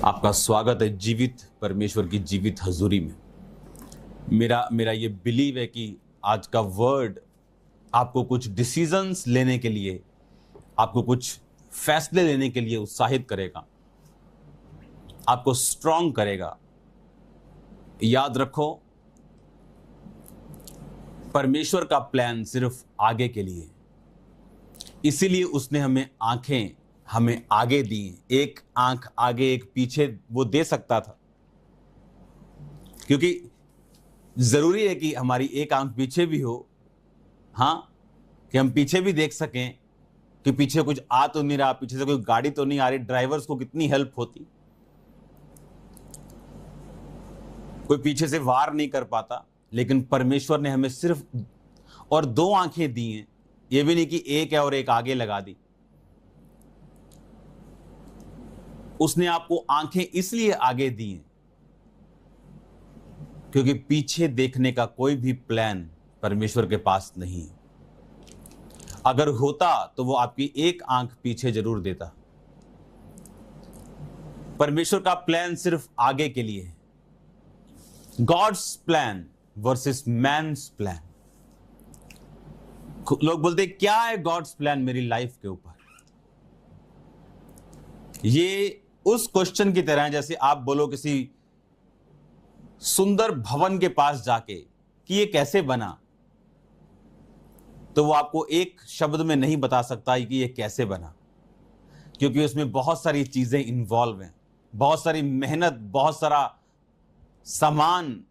आपका स्वागत है जीवित परमेश्वर की जीवित हजूरी में। मेरा ये बिलीव है कि आज का वर्ड आपको कुछ डिसीजंस लेने के लिए, आपको कुछ फैसले लेने के लिए उत्साहित करेगा, आपको स्ट्रांग करेगा। याद रखो, परमेश्वर का प्लान सिर्फ आगे के लिए, इसीलिए उसने हमें आगे दी। एक आंख आगे एक पीछे वो दे सकता था, क्योंकि जरूरी है कि हमारी एक आंख पीछे भी हो, हाँ, कि हम पीछे भी देख सकें कि पीछे कुछ आ तो नहीं रहा, पीछे से कोई गाड़ी तो नहीं आ रही। ड्राइवर्स को कितनी हेल्प होती, कोई पीछे से वार नहीं कर पाता, लेकिन परमेश्वर ने हमें सिर्फ और दो आंखें दी हैं। ये भी नहीं कि एक है और एक आगे लगा दी। उसने आपको आंखें इसलिए आगे दी हैं क्योंकि पीछे देखने का कोई भी प्लान परमेश्वर के पास नहीं है। अगर होता तो वो आपकी एक आंख पीछे जरूर देता। परमेश्वर का प्लान सिर्फ आगे के लिए है। God's plan versus man's plan. लोग बोलते क्या है गॉड्स प्लान मेरी लाइफ के ऊपर? ये उस क्वेश्चन की तरह है जैसे आप बोलो किसी सुंदर भवन के पास जाके कि ये कैसे बना, तो वो आपको एक शब्द में नहीं बता सकता कि ये कैसे बना, क्योंकि उसमें बहुत सारी चीजें इन्वॉल्व हैं, बहुत सारी मेहनत, बहुत सारा सामान,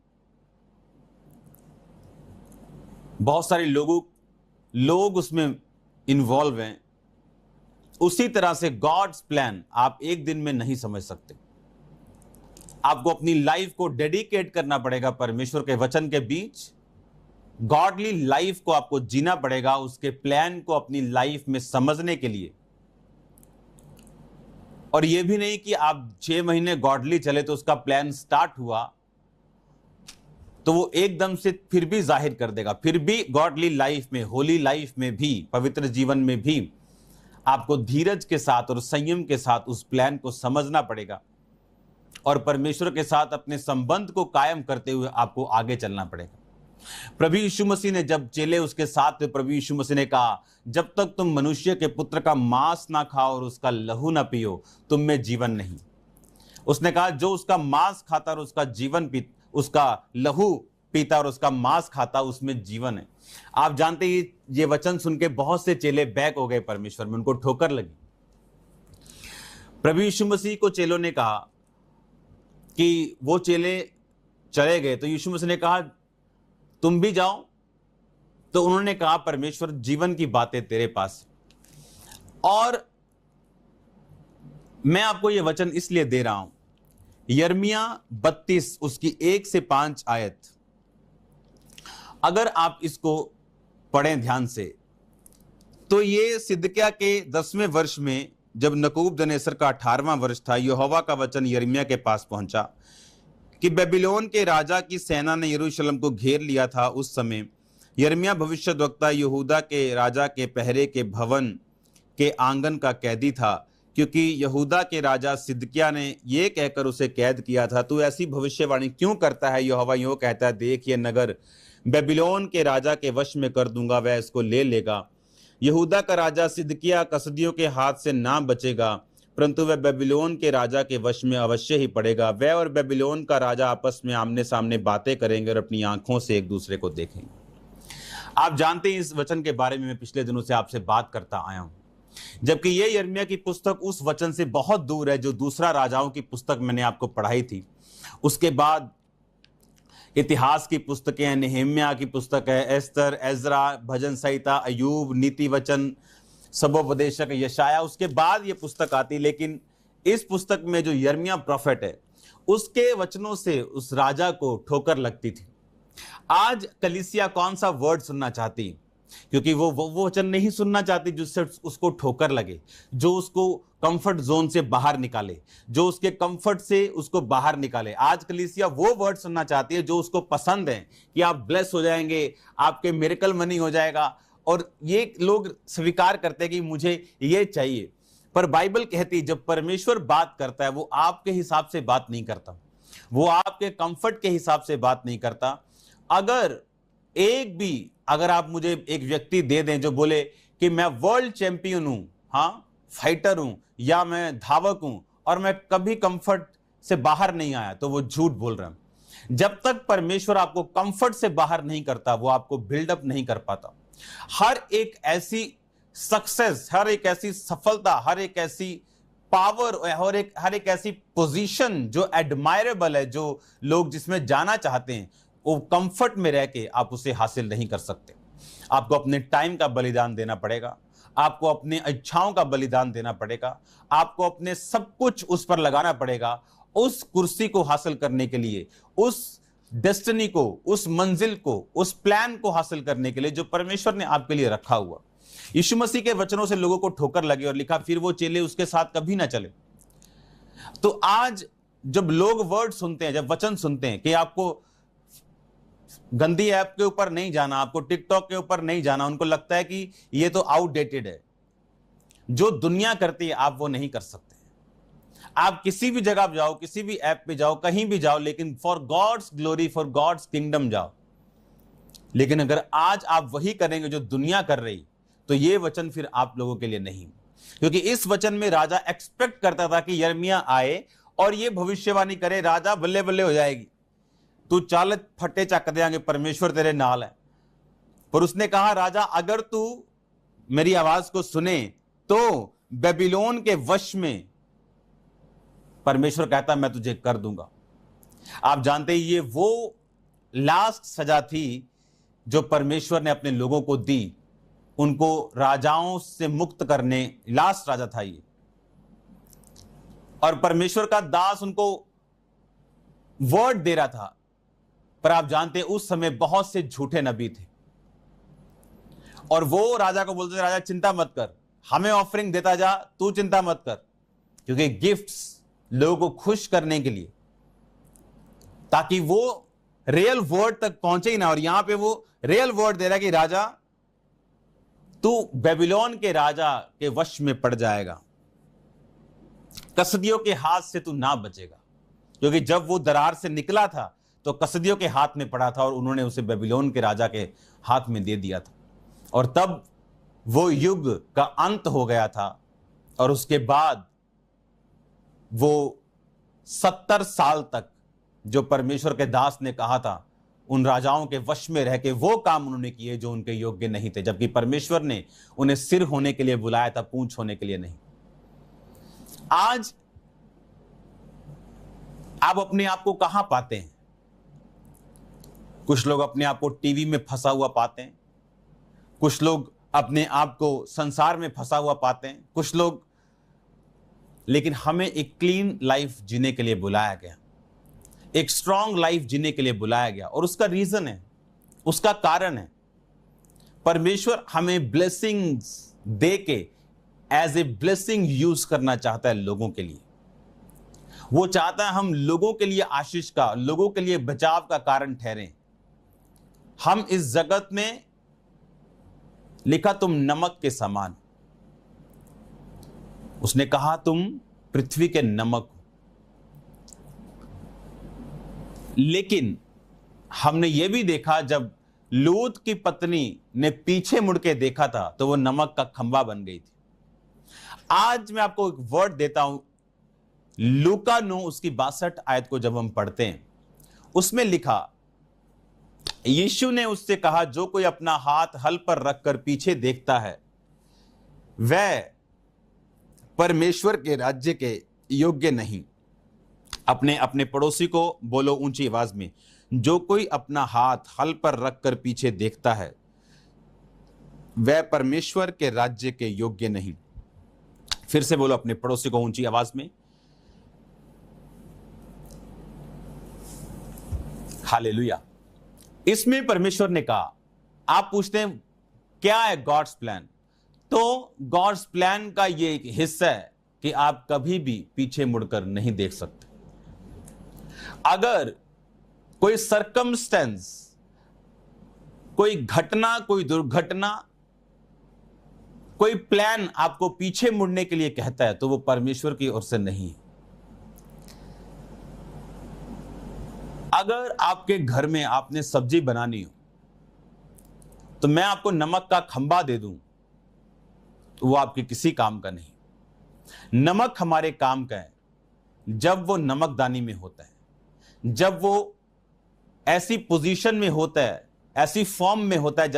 बहुत सारे लोग उसमें इन्वॉल्व हैं। उसी तरह से गॉड्स प्लान आप एक दिन में नहीं समझ सकते। आपको अपनी लाइफ को डेडिकेट करना पड़ेगा परमेश्वर के वचन के बीच। गॉडली लाइफ को आपको जीना पड़ेगा, उसके प्लान को अपनी लाइफ में समझने के लिए। और यह भी नहीं कि आप 6 महीने गॉडली चले तो उसका प्लान स्टार्ट हुआ तो वो एकदम से फिर भी जाहिर कर देगा। फिर भी गॉडली लाइफ में, होली लाइफ में भी, पवित्र जीवन में भी आपको धीरज के साथ और संयम के साथ उस प्लान को समझना पड़ेगा और परमेश्वर के साथ अपने संबंध को कायम करते हुए आपको आगे चलना पड़ेगा। प्रभु यीशु मसीह ने जब चेले उसके साथ थे, प्रभु यीशु मसीह ने कहा, जब तक तुम मनुष्य के पुत्र का मांस ना खाओ और उसका लहू ना पियो, तुम में जीवन नहीं। उसने कहा जो उसका मांस खाता और उसका लहू पीता और उसका मांस खाता, उसमें जीवन है। आप जानते हैं ये वचन सुन के बहुत से चेले बैक हो गए परमेश्वर में, उनको ठोकर लगी। प्रभु यीशु मसीह को चेलों ने कहा कि वो चेले चले गए तो यीशु मसीह ने कहा तुम भी जाओ। तो उन्होंने कहा परमेश्वर जीवन की बातें तेरे पास। और मैं आपको ये वचन इसलिए दे रहा हूं, यिर्मयाह 32 उसकी 1 से 5 आयत, अगर आप इसको पढ़ें ध्यान से तो ये सिदकिय्याह के 10वें वर्ष में जब नबूकदनेस्सर का 18वां वर्ष था, यहोवा का वचन यिर्मयाह के पास पहुंचा कि बेबीलोन के राजा की सेना ने यरूशलेम को घेर लिया था। उस समय यिर्मयाह भविष्यद्वक्ता यहूदा के राजा के पहरे के भवन के आंगन का कैदी था, क्योंकि यहूदा के राजा सिदकिय्याह ने यह कहकर उसे कैद किया था, तू ऐसी भविष्यवाणी क्यों करता है? यहोवा यूं कहता है, देख ये नगर बेबीलोन के राजा के वश में कर दूंगा, वह इसको ले लेगा। यहूदा का राजा सिदकिय्याह कसदियों के हाथ से ना बचेगा, परंतु वह बेबीलोन के राजा के वश में अवश्य ही पड़ेगा। वह और बेबीलोन का राजा आपस में आमने सामने बातें करेंगे और अपनी आंखों से एक दूसरे को देखेंगे। आप जानते हैं इस वचन के बारे में मैं पिछले दिनों से आपसे बात करता आया हूं, जबकि यह यिर्मयाह की पुस्तक उस वचन से बहुत दूर है जो दूसरा राजाओं की पुस्तक मैंने आपको पढ़ाई थी। उसके बाद इतिहास की पुस्तकें हैं, नेहम्याह की पुस्तक है, एस्तर, एजरा, भजन संहिता, अयूब, नीति वचन, सबोपदेशक, यशाया, उसके बाद ये पुस्तक आती। लेकिन इस पुस्तक में जो यिर्मयाह प्रोफेट है उसके वचनों से उस राजा को ठोकर लगती थी। आज कलीसिया कौन सा वर्ड सुनना चाहती? क्योंकि वो वचन नहीं सुनना चाहती जिससे उसको ठोकर लगे, जो उसको कंफर्ट जोन से बाहर निकाले, जो उसके कंफर्ट से उसको बाहर निकाले। आज कलीसिया वो वर्ड सुनना चाहती है जो उसको पसंद है, कि आप ब्लेस हो जाएंगे, आपके मिरेकल मनी हो जाएगा, और ये लोग स्वीकार करते हैं कि मुझे ये चाहिए। पर बाइबल कहती है जब परमेश्वर बात करता है वो आपके हिसाब से बात नहीं करता, वो आपके कंफर्ट के हिसाब से बात नहीं करता। अगर आप मुझे एक व्यक्ति दे दें जो बोले कि मैं वर्ल्ड चैंपियन हूं, हाँ फाइटर हूं, या मैं धावक हूं और मैं कभी कंफर्ट से बाहर नहीं आया, तो वो झूठ बोल रहा है। जब तक परमेश्वर आपको कंफर्ट से बाहर नहीं करता वो आपको बिल्डअप नहीं कर पाता। हर एक ऐसी सक्सेस, हर एक ऐसी सफलता, हर एक ऐसी पावर और हर एक ऐसी पोजीशन जो एडमायरेबल है, जो लोग जिसमें जाना चाहते हैं, वो कंफर्ट में रह के आप उसे हासिल नहीं कर सकते। आपको अपने टाइम का बलिदान देना पड़ेगा, आपको अपनी इच्छाओं का बलिदान देना पड़ेगा, आपको अपने सब कुछ उस पर लगाना पड़ेगा उस कुर्सी को हासिल करने के लिए, उस डेस्टिनी को, उस मंजिल को, उस प्लान को हासिल करने के लिए जो परमेश्वर ने आपके लिए रखा हुआ। यीशु मसीह के वचनों से लोगों को ठोकर लगी और लिखा फिर वो चेले उसके साथ कभी ना चले। तो आज जब लोग वर्ड सुनते हैं, जब वचन सुनते हैं कि आपको गंदी ऐप के ऊपर नहीं जाना, आपको टिकटॉक के ऊपर नहीं जाना, उनको लगता है कि ये तो आउटडेटेड है, जो दुनिया करती है आप वो नहीं कर सकते। आप किसी भी जगह जाओ, किसी भी ऐप पे जाओ, कहीं भी जाओ, लेकिन for God's glory, for God's kingdom जाओ। लेकिन अगर आज आप वही करेंगे जो दुनिया कर रही, तो ये वचन फिर आप लोगों के लिए नहीं। क्योंकि इस वचन में राजा एक्सपेक्ट करता था कि यिर्मयाह आए और ये भविष्यवाणी करे, राजा बल्ले बल्ले हो जाएगी, तू चाल फटे चक देंगे, परमेश्वर तेरे नाल है। पर उसने कहा राजा अगर तू मेरी आवाज को सुने तो बेबीलोन के वश में परमेश्वर कहता मैं तुझे कर दूंगा। आप जानते हैं ये वो लास्ट सजा थी जो परमेश्वर ने अपने लोगों को दी, उनको राजाओं से मुक्त करने, लास्ट राजा था ये। और परमेश्वर का दास उनको वर्ड दे रहा था। पर आप जानते हैं उस समय बहुत से झूठे नबी थे और वो राजा को बोलते थे राजा चिंता मत कर, हमें ऑफरिंग देता जा, तू चिंता मत कर। क्योंकि गिफ्ट्स लोगों को खुश करने के लिए, ताकि वो रियल वर्ड तक पहुंचे ही ना। और यहां पे वो रियल वर्ड दे रहा है कि राजा तू बेबीलोन के राजा के वश में पड़ जाएगा, कसदियों के हाथ से तू ना बचेगा। क्योंकि जब वो दरार से निकला था तो कसदियों के हाथ में पड़ा था और उन्होंने उसे बेबीलोन के राजा के हाथ में दे दिया था। और तब वो युग का अंत हो गया था और उसके बाद वो 70 साल तक जो परमेश्वर के दास ने कहा था, उन राजाओं के वश में रह के वो काम उन्होंने किए जो उनके योग्य नहीं थे, जबकि परमेश्वर ने उन्हें सिर होने के लिए बुलाया था, पूंछ होने के लिए नहीं। आज आप अपने आप को कहां पाते हैं? कुछ लोग अपने आप को टीवी में फंसा हुआ पाते हैं, कुछ लोग अपने आप को संसार में फंसा हुआ पाते हैं, कुछ लोग, लेकिन हमें एक क्लीन लाइफ जीने के लिए बुलाया गया, एक स्ट्रॉन्ग लाइफ जीने के लिए बुलाया गया। और उसका रीजन है, उसका कारण है, परमेश्वर हमें ब्लेसिंग्स दे के एज ए ब्लेसिंग यूज करना चाहता है लोगों के लिए। वो चाहता है हम लोगों के लिए आशीष का, लोगों के लिए बचाव का कारण ठहरें। हम इस जगत में, लिखा तुम नमक के समान, उसने कहा तुम पृथ्वी के नमक हो। लेकिन हमने यह भी देखा जब लूत की पत्नी ने पीछे मुड़ के देखा था तो वो नमक का खंबा बन गई थी। आज मैं आपको एक वर्ड देता हूं, लूका 9 उसकी 62 आयत को जब हम पढ़ते हैं, उसमें लिखा, यीशु ने उससे कहा जो कोई अपना हाथ हल पर रखकर पीछे देखता है वह परमेश्वर के राज्य के योग्य नहीं। अपने पड़ोसी को बोलो ऊंची आवाज में, जो कोई अपना हाथ हल पर रखकर पीछे देखता है वह परमेश्वर के राज्य के योग्य नहीं। फिर से बोलो अपने पड़ोसी को ऊंची आवाज में। हालेलुया। इसमें परमेश्वर ने कहा, आप पूछते हैं क्या है गॉड्स प्लान? तो गॉड्स प्लान का ये एक हिस्सा है कि आप कभी भी पीछे मुड़कर नहीं देख सकते। अगर कोई सरकमस्टेंस, कोई घटना, कोई दुर्घटना कोई प्लान आपको पीछे मुड़ने के लिए कहता है तो वो परमेश्वर की ओर से नहीं है। अगर आपके घर में आपने सब्जी बनानी हो तो मैं आपको नमक का खंबा दे दूं तो वो आपके किसी काम का नहीं। नमक हमारे काम का है जब वो नमकदानी में होता है, जब वो ऐसी पोजीशन में होता है, ऐसी फॉर्म में होता है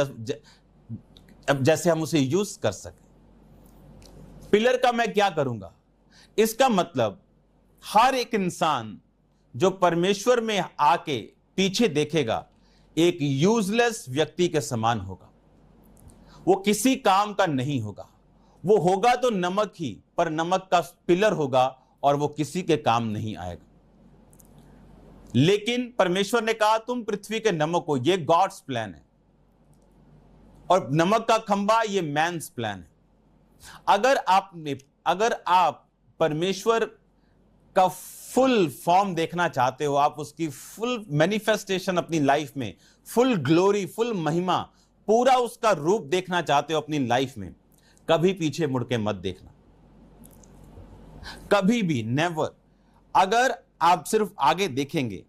जैसे हम उसे यूज कर सकें। पिलर का मैं क्या करूंगा? इसका मतलब हर एक इंसान जो परमेश्वर में आके पीछे देखेगा एक यूजलेस व्यक्ति के समान होगा। वो किसी काम का नहीं होगा। वो होगा तो नमक ही, पर नमक का पिलर होगा और वो किसी के काम नहीं आएगा। लेकिन परमेश्वर ने कहा तुम पृथ्वी के नमक हो। ये गॉड्स प्लान है और नमक का खंबा ये मैन्स प्लान है। अगर आप परमेश्वर का फुल फॉर्म देखना चाहते हो, आप उसकी फुल मैनिफेस्टेशन अपनी लाइफ में, फुल ग्लोरी, फुल महिमा, पूरा उसका रूप देखना चाहते हो अपनी लाइफ में, कभी पीछे मुड़ के मत देखना, कभी भी, नेवर। अगर आप सिर्फ आगे देखेंगे,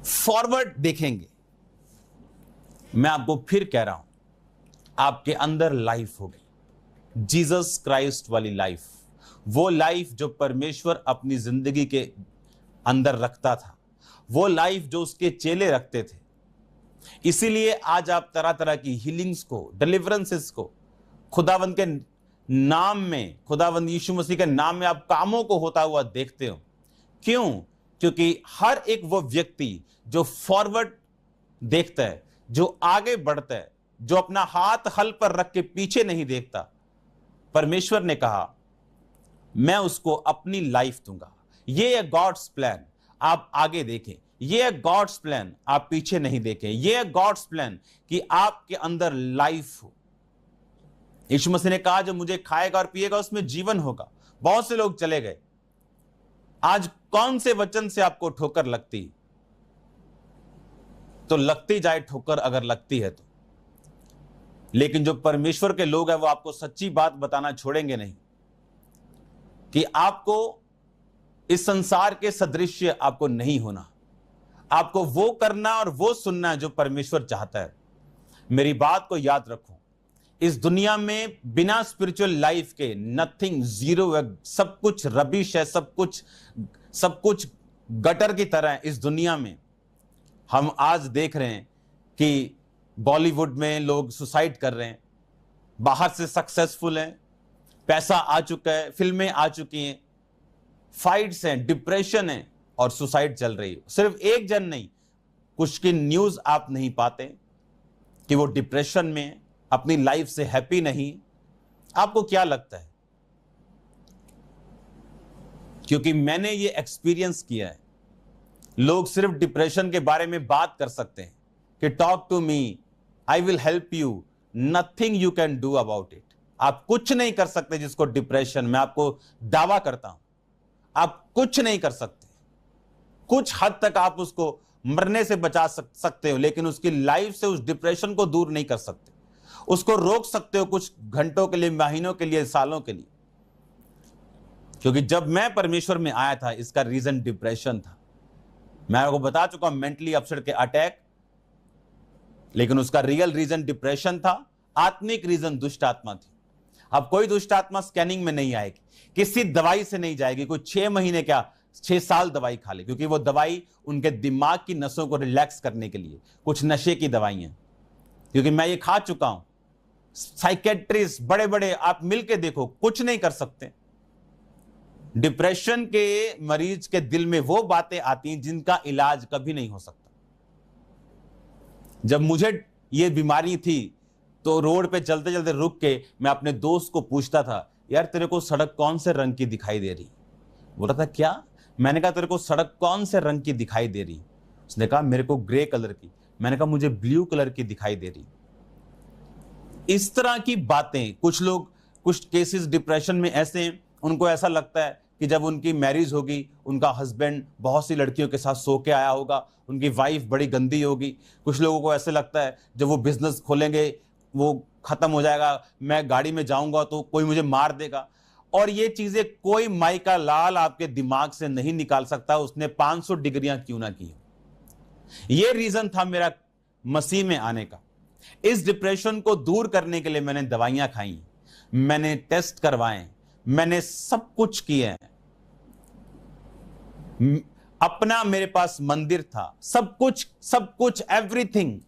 फॉरवर्ड देखेंगे, मैं आपको फिर कह रहा हूं, आपके अंदर लाइफ होगी, जीसस क्राइस्ट वाली लाइफ, वो लाइफ जो परमेश्वर अपनी जिंदगी के अंदर रखता था, वो लाइफ जो उसके चेले रखते थे। इसीलिए आज आप तरह तरह की हीलिंग्स को, डिलीवरेंसेस को खुदावंद के नाम में, खुदावंद यीशु मसीह के नाम में आप कामों को होता हुआ देखते हो। क्यों? क्योंकि हर एक वो व्यक्ति जो फॉरवर्ड देखता है, जो आगे बढ़ता है, जो अपना हाथ हल पर रख के पीछे नहीं देखता, परमेश्वर ने कहा मैं उसको अपनी लाइफ दूंगा। ये है गॉड्स प्लान, आप आगे देखें। ये है गॉड्स प्लान, आप पीछे नहीं देखें। ये है गॉड्स प्लान कि आपके अंदर लाइफ हो। यीशु मसीह ने कहा जो मुझे खाएगा और पिएगा उसमें जीवन होगा। बहुत से लोग चले गए। आज कौन से वचन से आपको ठोकर लगती? तो लगती जाए ठोकर, अगर लगती है तो। लेकिन जो परमेश्वर के लोग हैं वो आपको सच्ची बात बताना छोड़ेंगे नहीं कि आपको इस संसार के सदृश्य आपको नहीं होना। आपको वो करना और वो सुनना जो परमेश्वर चाहता है। मेरी बात को याद रखो, इस दुनिया में बिना स्पिरिचुअल लाइफ के नथिंग, जीरो है, सब कुछ रबिश है, सब कुछ गटर की तरह है। इस दुनिया में हम आज देख रहे हैं कि बॉलीवुड में लोग सुसाइड कर रहे हैं, बाहर से सक्सेसफुल हैं, पैसा आ चुका है, फिल्में आ चुकी हैं, फाइट्स हैं, डिप्रेशन है और सुसाइड चल रही है। सिर्फ एक जन नहीं, कुछ की न्यूज आप नहीं पाते कि वो डिप्रेशन में है, अपनी लाइफ से हैप्पी नहीं। आपको क्या लगता है? क्योंकि मैंने ये एक्सपीरियंस किया है। लोग सिर्फ डिप्रेशन के बारे में बात कर सकते हैं कि talk to me, I will help you, nothing you can do about it. आप कुछ नहीं कर सकते जिसको डिप्रेशन, मैं आपको दावा करता हूं, आप कुछ नहीं कर सकते। कुछ हद तक आप उसको मरने से बचा सकते हो, लेकिन उसकी लाइफ से उस डिप्रेशन को दूर नहीं कर सकते। उसको रोक सकते हो कुछ घंटों के लिए, महीनों के लिए, सालों के लिए। क्योंकि जब मैं परमेश्वर में आया था, इसका रीजन डिप्रेशन था। मैं आपको बता चुका हूं, मेंटली अपसेट के अटैक, लेकिन उसका रियल रीजन डिप्रेशन था। आत्मिक रीजन दुष्ट आत्मा थी। अब कोई दुष्ट आत्मा स्कैनिंग में नहीं आएगी, किसी दवाई से नहीं जाएगी। कोई 6 महीने क्या 6 साल दवाई खा ले, क्योंकि वो दवाई उनके दिमाग की नसों को रिलैक्स करने के लिए, कुछ नशे की दवाई हैं। क्योंकि मैं ये खा चुका हूं। साइकेट्रिस्ट बड़े बड़े आप मिलके देखो, कुछ नहीं कर सकते। डिप्रेशन के मरीज के दिल में वो बातें आती हैं जिनका इलाज कभी नहीं हो सकता। जब मुझे ये बीमारी थी तो रोड पे चलते चलते रुक के मैं अपने दोस्त को पूछता था, यार तेरे को सड़क कौन से रंग की दिखाई दे रही? बोला था क्या? मैंने कहा तेरे को सड़क कौन से रंग की दिखाई दे रही? उसने कहा मेरे को ग्रे कलर की। मैंने कहा मुझे ब्लू कलर की दिखाई दे रही। इस तरह की बातें, कुछ लोग, कुछ केसेस डिप्रेशन में ऐसे हैं, उनको ऐसा लगता है कि जब उनकी मैरिज होगी, उनका हस्बैंड बहुत सी लड़कियों के साथ सो के आया होगा, उनकी वाइफ बड़ी गंदी होगी। कुछ लोगों को ऐसे लगता है जब वो बिजनेस खोलेंगे, वो खत्म हो जाएगा, मैं गाड़ी में जाऊंगा तो कोई मुझे मार देगा। और ये चीजें कोई माई का लाल आपके दिमाग से नहीं निकाल सकता, उसने 500 डिग्रियां क्यों ना की। ये रीजन था मेरा मसीह में आने का। इस डिप्रेशन को दूर करने के लिए मैंने दवाइयां खाई, मैंने टेस्ट करवाए, मैंने सब कुछ किया। अपना मेरे पास मंदिर था, सब कुछ एवरीथिंग,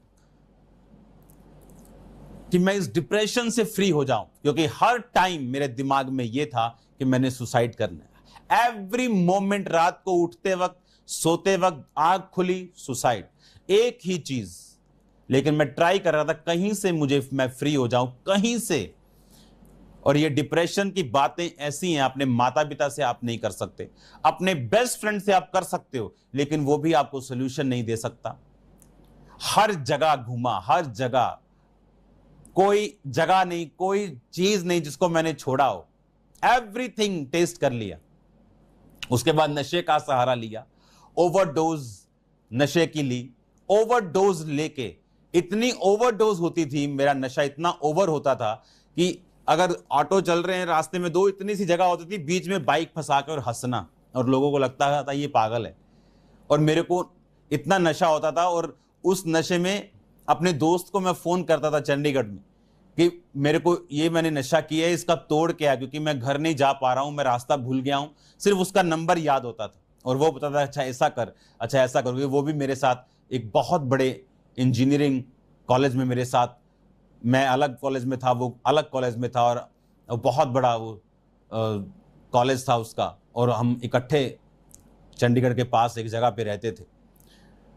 कि मैं इस डिप्रेशन से फ्री हो जाऊं। क्योंकि हर टाइम मेरे दिमाग में यह था कि मैंने सुसाइड करना है। एवरी मोमेंट, रात को उठते वक्त, सोते वक्त, आंख खुली, सुसाइड, एक ही चीज। लेकिन मैं ट्राई कर रहा था कहीं से मैं फ्री हो जाऊं, कहीं से। और ये डिप्रेशन की बातें ऐसी हैं, अपने माता पिता से आप नहीं कर सकते, अपने बेस्ट फ्रेंड से आप कर सकते हो, लेकिन वो भी आपको सोल्यूशन नहीं दे सकता। हर जगह घूमा, हर जगह, कोई जगह नहीं, कोई चीज नहीं जिसको मैंने छोड़ा हो। एवरीथिंग टेस्ट कर लिया। उसके बाद नशे का सहारा लिया, ओवरडोज नशे की ली। ओवरडोज लेके, इतनी ओवरडोज होती थी, मेरा नशा इतना ओवर होता था कि अगर ऑटो चल रहे हैं, रास्ते में दो इतनी सी जगह होती थी, बीच में बाइक फंसा के और हंसना, और लोगों को लगता था ये पागल है। और मेरे को इतना नशा होता था, और उस नशे में अपने दोस्त को मैं फोन करता था चंडीगढ़ में कि मेरे को ये मैंने नशा किया है, इसका तोड़ क्या है, क्योंकि मैं घर नहीं जा पा रहा हूं, मैं रास्ता भूल गया हूं। सिर्फ उसका नंबर याद होता था और वो बताता था अच्छा ऐसा कर, अच्छा ऐसा कर। वो भी मेरे साथ एक बहुत बड़े इंजीनियरिंग कॉलेज में मेरे साथ, मैं अलग कॉलेज में था, वो अलग कॉलेज में था, और बहुत बड़ा वो कॉलेज था उसका, और हम इकट्ठे चंडीगढ़ के पास एक जगह पे रहते थे।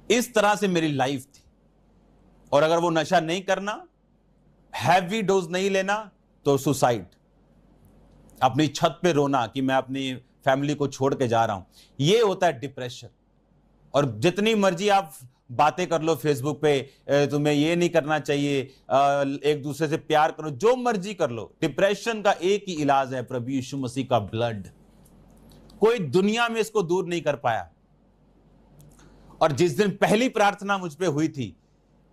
इस तरह से मेरी लाइफ थी। और अगर वो नशा नहीं करना, हैवी डोज नहीं लेना, तो सुसाइड, अपनी छत पे रोना कि मैं अपनी फैमिली को छोड़ के जा रहा हूं। ये होता है डिप्रेशन। और जितनी मर्जी आप बातें कर लो फेसबुक पे, तुम्हें ये नहीं करना चाहिए, एक दूसरे से प्यार करो, जो मर्जी कर लो, डिप्रेशन का एक ही इलाज है, प्रभु यीशु मसीह का ब्लड। कोई दुनिया में इसको दूर नहीं कर पाया। और जिस दिन पहली प्रार्थना मुझ पे हुई थी,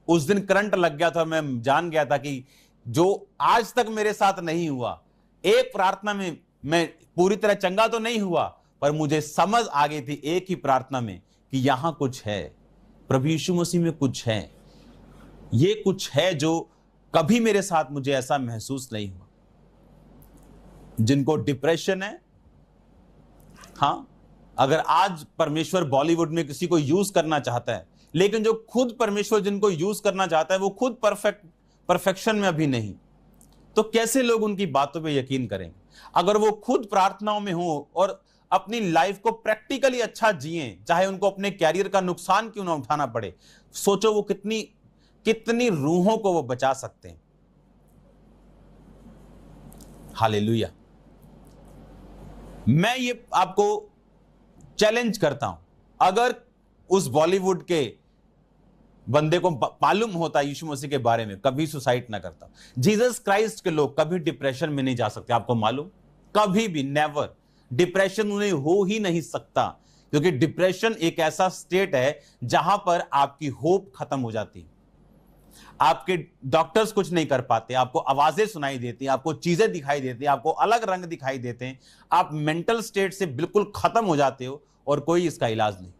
उस दिन करंट लग गया था। मैं जान गया था कि जो आज तक मेरे साथ नहीं हुआ, एक प्रार्थना में मैं पूरी तरह चंगा तो नहीं हुआ, पर मुझे समझ आ गई थी एक ही प्रार्थना में कि यहां कुछ है, प्रभु यीशु मसीह में कुछ है, ये कुछ है जो कभी मेरे साथ मुझे ऐसा महसूस नहीं हुआ। जिनको डिप्रेशन है, हां, अगर आज परमेश्वर बॉलीवुड में किसी को यूज करना चाहता है, लेकिन जो खुद परमेश्वर जिनको यूज करना चाहता है वो खुद परफेक्शन में अभी नहीं, तो कैसे लोग उनकी बातों पे यकीन करेंगे? अगर वो खुद प्रार्थनाओं में हो और अपनी लाइफ को प्रैक्टिकली अच्छा जिए, चाहे उनको अपने कैरियर का नुकसान क्यों ना उठाना पड़े, सोचो वो कितनी रूहों को वो बचा सकते हैं। हालेलुया। मैं ये आपको चैलेंज करता हूं, अगर उस बॉलीवुड के बंदे को मालूम होता यीशु मसीह के बारे में, कभी सुसाइड ना करता। जीसस क्राइस्ट के लोग कभी डिप्रेशन में नहीं जा सकते, आपको मालूम? कभी भी, नेवर। डिप्रेशन उन्हें हो ही नहीं सकता, क्योंकि डिप्रेशन एक ऐसा स्टेट है जहां पर आपकी होप खत्म हो जाती है। आपके डॉक्टर्स कुछ नहीं कर पाते, आपको आवाजें सुनाई देती हैं, आपको चीजें दिखाई देती हैं, आपको अलग रंग दिखाई देते हैं, आप मेंटल स्टेट से बिल्कुल खत्म हो जाते हो, और कोई इसका इलाज नहीं।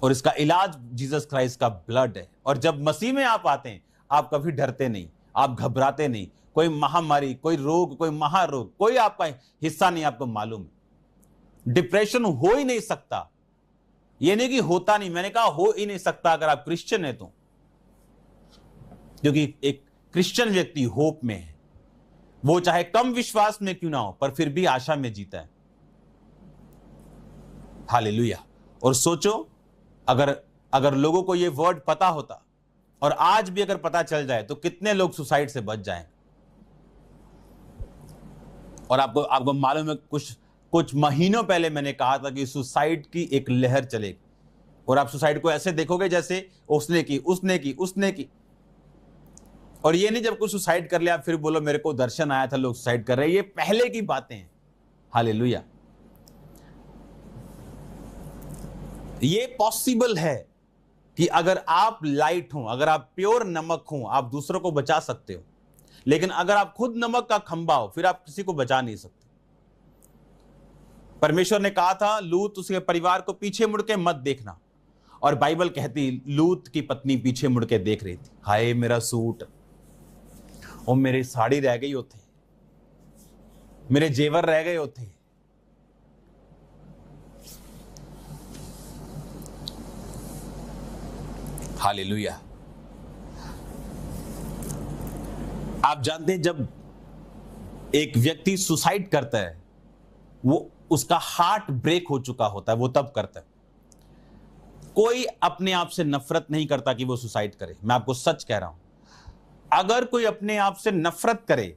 और इसका इलाज जीसस क्राइस्ट का ब्लड है। और जब मसीह में आप आते हैं, आप कभी डरते नहीं, आप घबराते नहीं। कोई महामारी, कोई रोग, कोई महारोग, कोई आपका हिस्सा नहीं, आपको मालूम है। डिप्रेशन हो ही नहीं सकता। यह नहीं कि होता नहीं, मैंने कहा हो ही नहीं सकता अगर आप क्रिश्चियन है तो, क्योंकि एक क्रिश्चियन व्यक्ति होप में है, वो चाहे कम विश्वास में क्यों ना हो, पर फिर भी आशा में जीता है। हालेलुया। और सोचो, अगर लोगों को यह वर्ड पता होता, और आज भी अगर पता चल जाए, तो कितने लोग सुसाइड से बच जाएं। और आपको मालूम है, कुछ महीनों पहले मैंने कहा था कि सुसाइड की एक लहर चलेगी, और आप सुसाइड को ऐसे देखोगे जैसे उसने की। और ये नहीं जब कोई सुसाइड कर लिया फिर बोलो मेरे को दर्शन आया था लोग सुसाइड कर रहे हैं, ये पहले की बातें हैं। हालेलुया। ये पॉसिबल है, कि अगर आप लाइट हो, अगर आप प्योर नमक हो, आप दूसरों को बचा सकते हो, लेकिन अगर आप खुद नमक का खंबा हो, फिर आप किसी को बचा नहीं सकते। परमेश्वर ने कहा था लूत उसके परिवार को पीछे मुड़ के मत देखना, और बाइबल कहती लूत की पत्नी पीछे मुड़ के देख रही थी, हाय मेरा सूट और मेरी साड़ी रह गई होती, मेरे जेवर रह गए होते। हालेलुया। आप जानते हैं जब एक व्यक्ति सुसाइड करता है, वो उसका हार्ट ब्रेक हो चुका होता है, वो तब करता है। कोई अपने आप से नफरत नहीं करता कि वो सुसाइड करे। मैं आपको सच कह रहा हूं, अगर कोई अपने आप से नफरत करे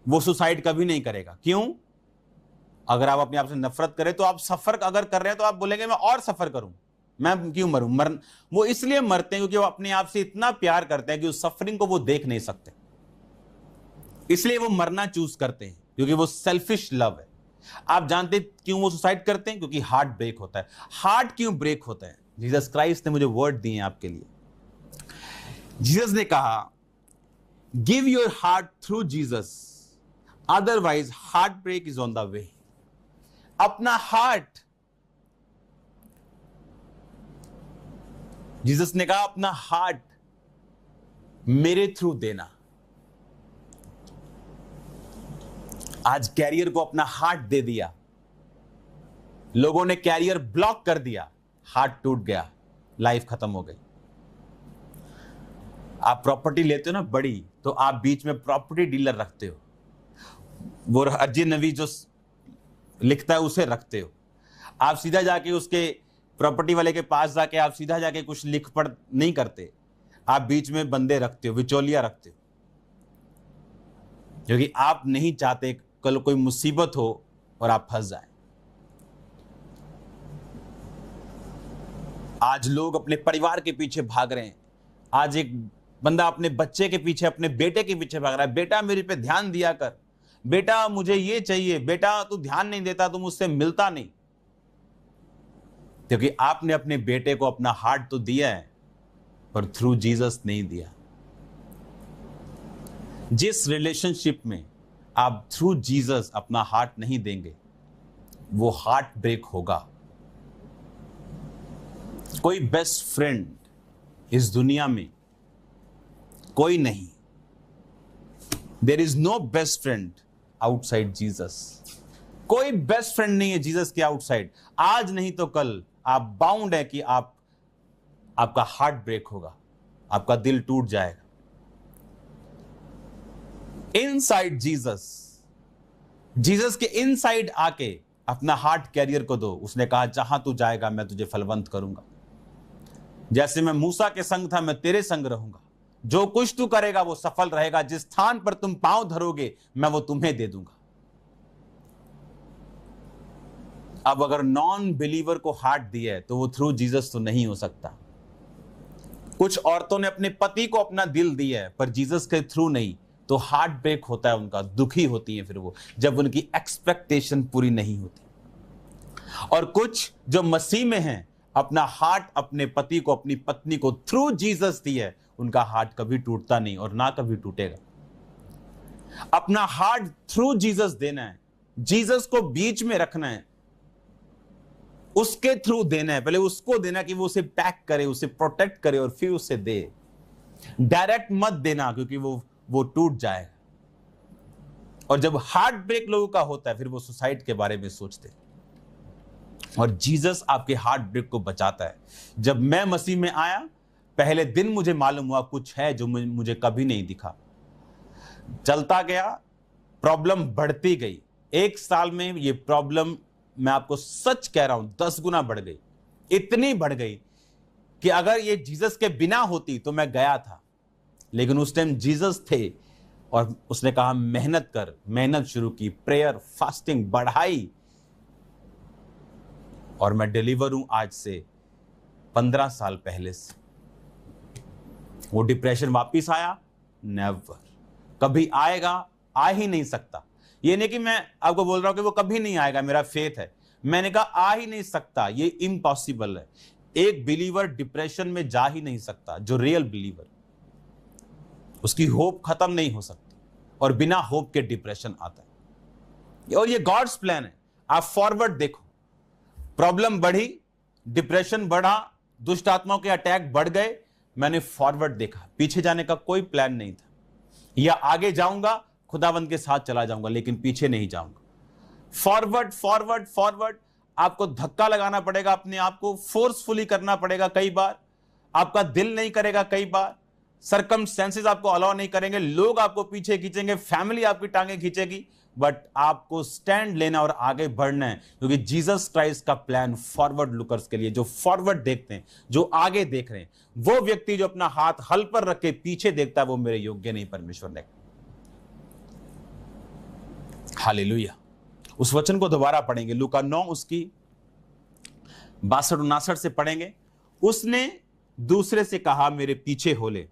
वो सुसाइड कभी नहीं करेगा। क्यों? अगर आप अपने आप से नफरत करें तो आप सफर अगर कर रहे हैं तो आप बोलेंगे मैं और सफर करूं, मैं क्यों मरूं। वो इसलिए मरते हैं क्योंकि वो अपने आप से इतना प्यार करते हैं कि उस सफरिंग को वो देख नहीं सकते, इसलिए वो मरना चूज करते हैं, क्योंकि वो सेल्फिश लव है। आप जानते क्यों वो सुसाइड करते हैं? क्योंकि हार्ट ब्रेक होता है। हार्ट क्यों ब्रेक होता है? जीसस क्राइस्ट ने मुझे वर्ड दिए हैं आपके लिए। जीसस ने कहा give your heart through Jesus, otherwise heartbreak is on the way. अपना हार्ट, जीसस ने कहा अपना हार्ट मेरे थ्रू देना। आज कैरियर को अपना हार्ट दे दिया, लोगों ने कैरियर ब्लॉक कर दिया, हार्ट टूट गया, लाइफ खत्म हो गई। आप प्रॉपर्टी लेते हो ना बड़ी, तो आप बीच में प्रॉपर्टी डीलर रखते हो, वो अर्जी नवी जो लिखता है उसे रखते हो। आप सीधा जाके उसके प्रॉपर्टी वाले के पास जाके आप सीधा जाके कुछ लिख पढ़ नहीं करते, आप बीच में बंदे रखते हो, बिचौलिया रखते हो, क्योंकि आप नहीं चाहते कल कोई मुसीबत हो और आप फंस जाएं। आज लोग अपने परिवार के पीछे भाग रहे हैं। आज एक बंदा अपने बच्चे के पीछे, अपने बेटे के पीछे भाग रहा है, बेटा मेरे पे ध्यान दिया कर, बेटा मुझे ये चाहिए, बेटा तू ध्यान नहीं देता, तू मुझसे मिलता नहीं। क्योंकि आपने अपने बेटे को अपना हार्ट तो दिया है, पर थ्रू जीसस नहीं दिया। जिस रिलेशनशिप में आप थ्रू जीसस अपना हार्ट नहीं देंगे, वो हार्ट ब्रेक होगा। कोई बेस्ट फ्रेंड इस दुनिया में कोई नहीं। There is no best friend outside Jesus. कोई बेस्ट फ्रेंड नहीं है जीसस के आउटसाइड। आज नहीं तो कल आप बाउंड है कि आपका हार्ट ब्रेक होगा, आपका दिल टूट जाएगा। इनसाइड जीसस, जीसस के इनसाइड आके अपना हार्ट कैरियर को दो। उसने कहा जहां तू जाएगा मैं तुझे फलवंत करूंगा, जैसे मैं मूसा के संग था मैं तेरे संग रहूंगा। जो कुछ तू करेगा वो सफल रहेगा, जिस स्थान पर तुम पांव धरोगे मैं वो तुम्हें दे दूंगा। अब अगर नॉन बिलीवर को हार्ट दिया है तो वो थ्रू जीसस तो नहीं हो सकता। कुछ औरतों ने अपने पति को अपना दिल दिया है पर जीसस के थ्रू नहीं, तो हार्ट ब्रेक होता है उनका, दुखी होती है फिर वो, जब उनकी एक्सपेक्टेशन पूरी नहीं होती। और कुछ जो मसीह में हैं, अपना हार्ट अपने पति को, अपनी पत्नी को थ्रू जीसस दिया है, उनका हार्ट कभी टूटता नहीं और ना कभी टूटेगा। अपना हार्ट थ्रू जीसस देना है, जीसस को बीच में रखना है, उसके थ्रू देना है। पहले उसको देना कि वो उसे पैक करे, उसे प्रोटेक्ट करे और फिर उसे दे। डायरेक्ट मत देना क्योंकि वो टूट जाएगा। और जब हार्ट ब्रेक लोगों का होता है फिर वो सुसाइड के बारे में सोचते हैं, और जीसस आपके हार्ट ब्रेक को बचाता है। जब मैं मसीह में आया पहले दिन मुझे मालूम हुआ कुछ है जो मुझे कभी नहीं दिखा। चलता गया, प्रॉब्लम बढ़ती गई। 1 साल में ये प्रॉब्लम, मैं आपको सच कह रहा हूं, 10 गुना बढ़ गई। इतनी बढ़ गई कि अगर ये जीसस के बिना होती तो मैं गया था, लेकिन उस टाइम जीसस थे और उसने कहा मेहनत कर। मेहनत शुरू की, प्रेयर, फास्टिंग बढ़ाई, और मैं डिलीवर हूं आज से 15 साल पहले से। वो डिप्रेशन वापिस आया? नेवर। कभी आएगा? आ ही नहीं सकता। ये नहीं कि मैं आपको बोल रहा हूं कि वो कभी नहीं आएगा, मेरा फेथ है। मैंने कहा आ ही नहीं सकता, ये इम्पॉसिबल है। एक बिलीवर डिप्रेशन में जा ही नहीं सकता। जो रियल बिलीवर, उसकी होप खत्म नहीं हो सकती, और बिना होप के डिप्रेशन आता है। और ये गॉड्स प्लान है। आप फॉरवर्ड देखो, प्रॉब्लम बढ़ी, डिप्रेशन बढ़ा, दुष्ट आत्माओं के अटैक बढ़ गए, मैंने फॉरवर्ड देखा, पीछे जाने का कोई प्लान नहीं था। या आगे जाऊंगा, खुदावंद के साथ चला जाऊंगा, लेकिन पीछे नहीं जाऊंगा। Forward forward forward. आपको धक्का लगाना पड़ेगा, अपने आप को फोर्सफुली करना पड़ेगा, कई बार आपका दिल नहीं करेगा, कई बार सरकमस्टेंसेस आपको अलाउ नहीं करेंगे, लोग आपको पीछे खींचेंगे, फैमिली आपकी टांगे खींचेगी, बट आपको स्टैंड लेना और आगे बढ़ना है, क्योंकि जीसस क्राइस्ट का प्लान फॉरवर्ड लुकर्स के लिए, जो फॉरवर्ड देखते हैं, जो आगे देख रहे हैं। वो व्यक्ति जो अपना हाथ हल पर रख के पीछे देखता है, वो मेरे योग्य नहीं, परमेश्वर ने। हालेलुया। उस वचन को दोबारा पढ़ेंगे, लूका 9 उसकी 62-59 से पढ़ेंगे। उसने दूसरे से कहा, मेरे पीछे हो ले।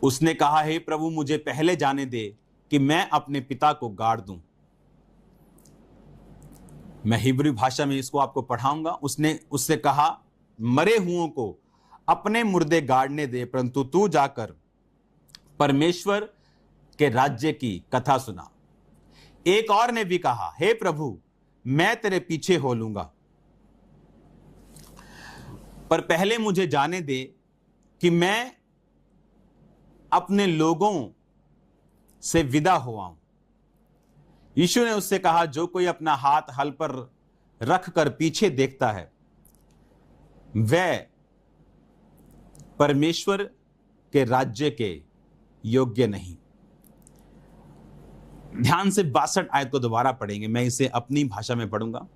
उसने कहा, हे प्रभु, मुझे पहले जाने दे कि मैं अपने पिता को गाड़ दूं। मैं हिब्रू भाषा में इसको आपको पढ़ाऊंगा। उसने उससे कहा, मरे हुओं को अपने मुर्दे गाड़ने दे, परंतु तू जाकर परमेश्वर के राज्य की कथा सुना। एक और ने भी कहा, हे प्रभु, मैं तेरे पीछे हो लूंगा, पर पहले मुझे जाने दे कि मैं अपने लोगों से विदा हुआ हूं। यीशु ने उससे कहा, जो कोई अपना हाथ हल पर रख कर पीछे देखता है, वह परमेश्वर के राज्य के योग्य नहीं। ध्यान से 62 आयत को दोबारा पढ़ेंगे, मैं इसे अपनी भाषा में पढ़ूंगा।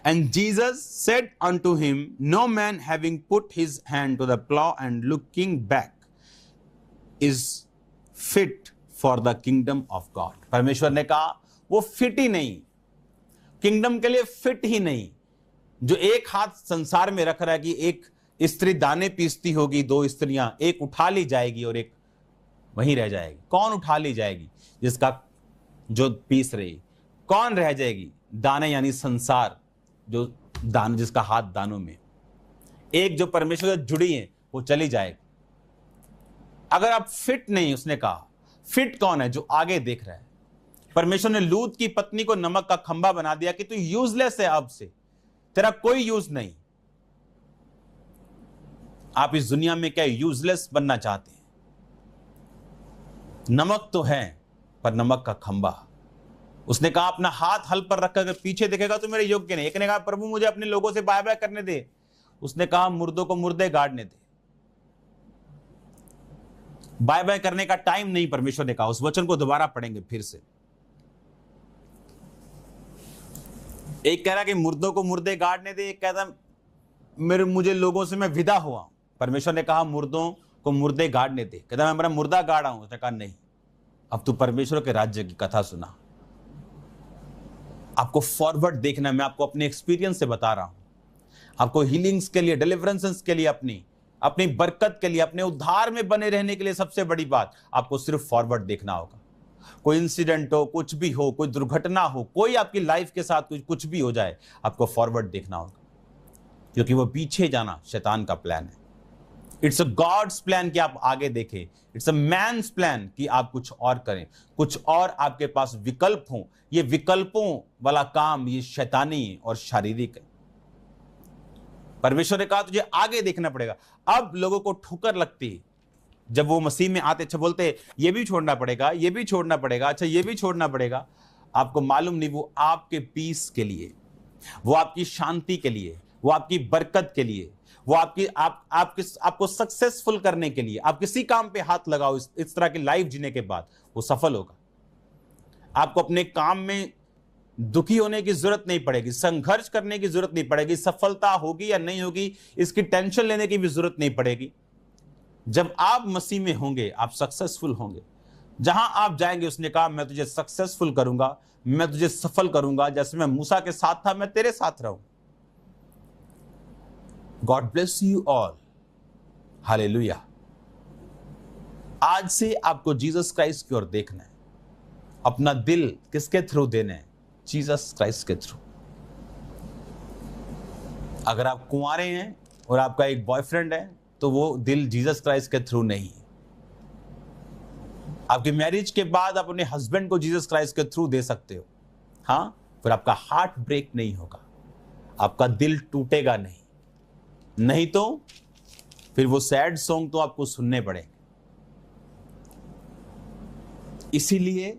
And Jesus said unto him, no man having put his hand to the plow and looking back is fit for the kingdom of God. परमेश्वर ने कहा, वो फिट ही नहीं, किंगडम के लिए फिट ही नहीं। जो एक हाथ संसार में रख रहा है कि एक स्त्री दाने पीसती होगी, 2 स्त्रियां, एक उठा ली जाएगी और एक वहीं रह जाएगी। कौन उठा ली जाएगी? जिसका जो पीस रही। कौन रह जाएगी? दाने यानी संसार, जो दान, जिसका हाथ दानों में। एक जो परमेश्वर से जुड़ी है वो चली जाएगी। अगर आप फिट नहीं, उसने कहा, फिट कौन है? जो आगे देख रहा है। परमेश्वर ने लूत की पत्नी को नमक का खंबा बना दिया कि तू यूजलेस है, अब से तेरा कोई यूज नहीं। आप इस दुनिया में क्या यूजलेस बनना चाहते हैं? नमक तो है, पर नमक का खंबा। उसने कहा, अपना हाथ हल पर रखकर पीछे देखेगा तो मेरे योग्य नहीं। एक ने कहा, प्रभु मुझे अपने लोगों से बाय बाय करने दे। उसने कहा, मुर्दों को मुर्दे गाड़ने दे। बाय बाय करने का टाइम नहीं, परमेश्वर ने कहा। उस वचन को दोबारा पढ़ेंगे फिर से। एक कह रहा कि मुर्दों को मुर्दे गाड़ने दे, एक कहता मुझे लोगों से मैं विदा हुआ। परमेश्वर ने कहा, मुर्दों को मुर्दे गाड़ने दे। कहता मैं मेरा मुर्दा गाड़ा हूं। उसने कहा, नहीं, अब तू परमेश्वर के राज्य की कथा सुना। आपको फॉरवर्ड देखना है। मैं आपको अपने एक्सपीरियंस से बता रहा हूं। आपको हीलिंग्स के लिए, डिलीवरेंसेस के लिए, अपनी बरकत के लिए, अपने उद्धार में बने रहने के लिए सबसे बड़ी बात, आपको सिर्फ फॉरवर्ड देखना होगा। कोई इंसिडेंट हो, कुछ भी हो, कोई दुर्घटना हो, कोई आपकी लाइफ के साथ कुछ भी हो जाए, आपको फॉरवर्ड देखना होगा, क्योंकि वो पीछे जाना शैतान का प्लान है। इट्स अ गॉड्स प्लान कि आप आगे देखें। इट्स अ मैन्स प्लान कि आप कुछ और करें, कुछ और आपके पास विकल्प हो। ये विकल्पों वाला काम ये शैतानी और शारीरिक है। परमेश्वर ने कहा, तुझे आगे देखना पड़ेगा। अब लोगों को ठोकर लगती है जब वो मसीह में आते, अच्छा बोलते ये भी छोड़ना पड़ेगा, ये भी छोड़ना पड़ेगा, अच्छा ये भी छोड़ना पड़ेगा। आपको मालूम नहीं, वो आपके पीस के लिए, वो आपकी शांति के लिए, वो आपकी बरकत के लिए, वो आपको सक्सेसफुल करने के लिए। आप किसी काम पे हाथ लगाओ, इस तरह की लाइफ जीने के बाद वो सफल होगा। आपको अपने काम में दुखी होने की जरूरत नहीं पड़ेगी, संघर्ष करने की जरूरत नहीं पड़ेगी, सफलता होगी या नहीं होगी इसकी टेंशन लेने की भी जरूरत नहीं पड़ेगी। जब आप मसीह में होंगे, आप सक्सेसफुल होंगे। जहां आप जाएंगे, उसने कहा, मैं तुझे सक्सेसफुल करूंगा, मैं तुझे सफल करूंगा। जैसे मैं मूसा के साथ था, मैं तेरे साथ रहूं। God bless you all. Hallelujah. आज से आपको जीसस क्राइस्ट की ओर देखना है। अपना दिल किसके थ्रू देना है? जीसस क्राइस्ट के थ्रू। अगर आप कुंवारे हैं और आपका एक बॉयफ्रेंड है तो वो दिल जीसस क्राइस्ट के थ्रू नहीं है। आपकी मैरिज के बाद आप अपने हस्बैंड को जीसस क्राइस्ट के थ्रू दे सकते हो, हाँ, फिर आपका हार्ट ब्रेक नहीं होगा, आपका दिल टूटेगा नहीं तो फिर वो सैड सॉन्ग तो आपको सुनने पड़ेंगे। इसीलिए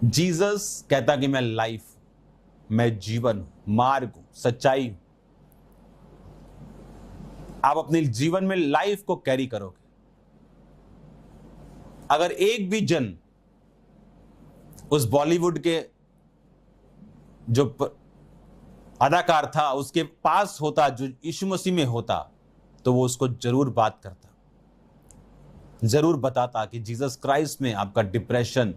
जीसस कहता कि मैं लाइफ, मैं जीवन हूं, मार्ग हूं, सच्चाई हूं। आप अपने जीवन में लाइफ को कैरी करोगे। अगर एक भी जन उस बॉलीवुड के जो अदाकार था उसके पास होता, जो यीशु मसीह में होता, तो वो उसको जरूर बात करता, जरूर बताता कि जीसस क्राइस्ट में आपका डिप्रेशन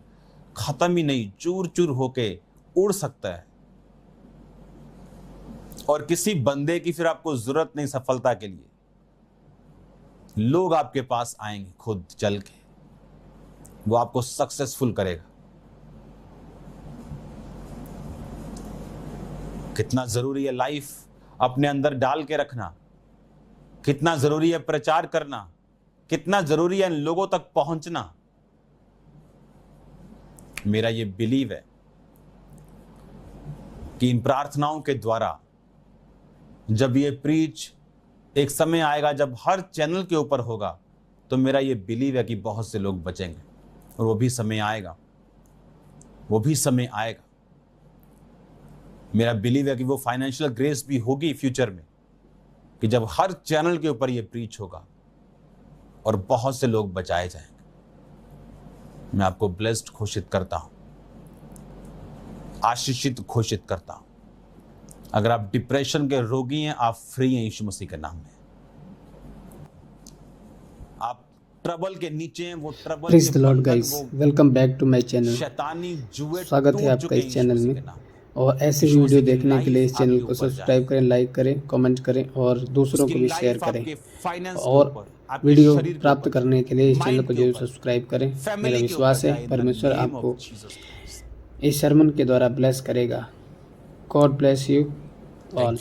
खत्म ही नहीं, चूर चूर होके उड़ सकता है और किसी बंदे की फिर आपको जरूरत नहीं सफलता के लिए। लोग आपके पास आएंगे खुद चल के, वो आपको सक्सेसफुल करेगा। कितना जरूरी है लाइफ अपने अंदर डाल के रखना, कितना जरूरी है प्रचार करना, कितना जरूरी है लोगों तक पहुंचना। मेरा ये बिलीव है कि इन प्रार्थनाओं के द्वारा जब ये प्रीच एक समय आएगा जब हर चैनल के ऊपर होगा, तो मेरा ये बिलीव है कि बहुत से लोग बचेंगे और वो भी समय आएगा, वो भी समय आएगा। मेरा बिलीव है कि वो फाइनेंशियल ग्रेस भी होगी फ्यूचर में, कि जब हर चैनल के ऊपर ये प्रीच होगा और बहुत से लोग बचाए जाएंगे। मैं आपको ब्लेस्ड घोषित करता हूं, आशीषित घोषित करता हूं। अगर आप डिप्रेशन के रोगी हैं, आप फ्री हैं यीशु मसीह के नाम में। आप ट्रबल के नीचे हैं, वो trouble praise the Lord guys, welcome back to my channel. शैतानी जुए स्वागत है आपका इस चैनल में, और ऐसे ही वीडियो देखने के लिए इस चैनल को सब्सक्राइब करें, लाइक करें, कमेंट करें और दूसरों को भी शेयर करें। और वीडियो प्राप्त करने के लिए इस चैनल को जरूर सब्सक्राइब करें। मेरा विश्वास है परमेश्वर आपको इस sermon के द्वारा ब्लेस करेगा। God bless you all.